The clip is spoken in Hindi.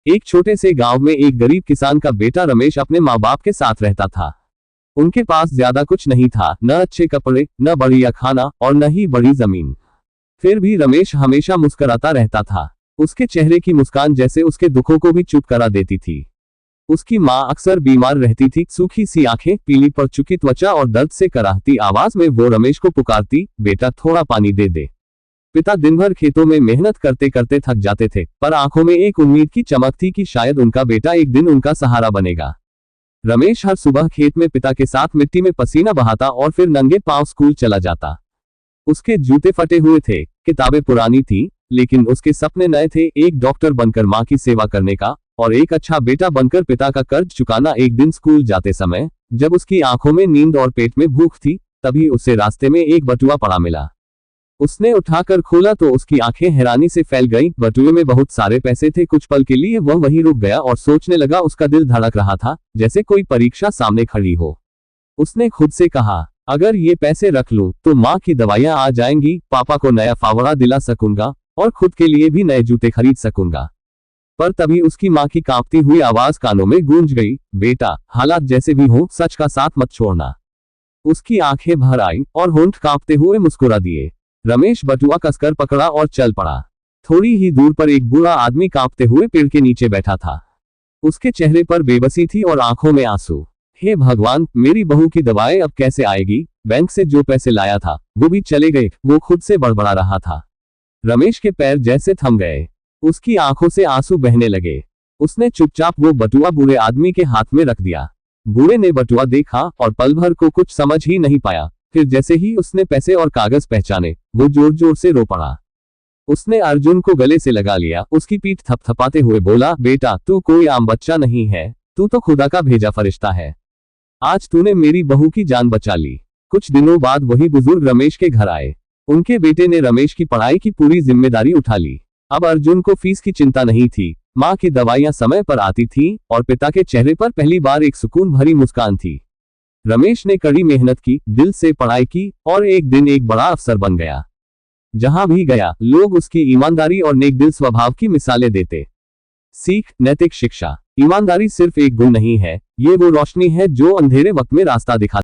एक छोटे से गांव में एक गरीब किसान का बेटा रमेश अपने माँ बाप के साथ रहता था। उनके पास ज्यादा कुछ नहीं था, न अच्छे कपड़े, न बढ़िया खाना और न ही बड़ी जमीन। फिर भी रमेश हमेशा मुस्कुराता रहता था। उसके चेहरे की मुस्कान जैसे उसके दुखों को भी चुप करा देती थी। उसकी माँ अक्सर बीमार रहती थी। सूखी सी आंखें, पीली पड़ चुकी त्वचा और दर्द से कराहती आवाज में वो रमेश को पुकारती, बेटा थोड़ा पानी दे दे। पिता दिन भर खेतों में मेहनत करते करते थक जाते थे, पर आंखों में एक उम्मीद की चमक थी कि शायद उनका बेटा एक दिन उनका सहारा बनेगा। रमेश हर सुबह खेत में पिता के साथ मिट्टी में पसीना बहाता और फिर नंगे पांव स्कूल चला जाता। उसके जूते फटे हुए थे, किताबें पुरानी थी, लेकिन उसके सपने नए थे, एक डॉक्टर बनकर माँ की सेवा करने का और एक अच्छा बेटा बनकर पिता का कर्ज चुकाना। एक दिन स्कूल जाते समय जब उसकी आंखों में नींद और पेट में भूख थी, तभी उसे रास्ते में एक बटुआ पड़ा मिला। उसने उठाकर खोला तो उसकी आंखें हैरानी से फैल गईं। बटुए में बहुत सारे पैसे थे। कुछ पल के लिए वह वहीं रुक गया और सोचने लगा। उसका दिल धड़क रहा था, जैसे कोई परीक्षा सामने खड़ी हो। उसने खुद से कहा, अगर ये पैसे रख लूं तो माँ की दवाइयां आ जाएंगी, पापा को नया फावड़ा दिला सकूंगा और खुद के लिए भी नए जूते खरीद सकूंगा। पर तभी उसकी माँ की कांपती हुई आवाज कानों में गूंज गई, बेटा हालात जैसे भी हो सच का साथ मत छोड़ना। उसकी आंखें भर आई और होंठ कांपते हुए मुस्कुरा दिए। रमेश बटुआ कसकर पकड़ा और चल पड़ा। थोड़ी ही दूर पर एक बूढ़ा आदमी कांपते हुए पेड़ के नीचे बैठा था। उसके चेहरे पर बेबसी थी और आंखों में आंसू। हे भगवान, मेरी बहू की दवाएं अब कैसे आएगी? बैंक से जो पैसे लाया था वो भी चले गए, वो खुद से बड़बड़ा रहा था। रमेश के पैर जैसे थम गए। उसकी आंखों से आंसू बहने लगे। उसने चुपचाप वो बटुआ बूढ़े आदमी के हाथ में रख दिया। बूढ़े ने बटुआ देखा और पल भर को कुछ समझ ही नहीं पाया। फिर जैसे ही उसने पैसे और कागज पहचाने, वो जोर जोर से रो पड़ा। उसने अर्जुन को गले से लगा लिया, उसकी पीठ थपथपाते हुए बोला, बेटा तू कोई आम बच्चा नहीं है, तू तो खुदा का भेजा फरिश्ता है। आज तूने मेरी बहू की जान बचा ली। कुछ दिनों बाद वही बुजुर्ग रमेश के घर आए। उनके बेटे ने रमेश की पढ़ाई की पूरी जिम्मेदारी उठा ली। अब अर्जुन को फीस की चिंता नहीं थी, माँ की दवाइयां समय पर आती थीं और पिता के चेहरे पर पहली बार एक सुकून भरी मुस्कान थी। रमेश ने कड़ी मेहनत की, दिल से पढ़ाई की और एक दिन एक बड़ा अफसर बन गया। जहां भी गया लोग उसकी ईमानदारी और नेक दिल स्वभाव की मिसालें देते। सीख, नैतिक शिक्षा। ईमानदारी सिर्फ एक गुण नहीं है, ये वो रोशनी है जो अंधेरे वक्त में रास्ता दिखाती है।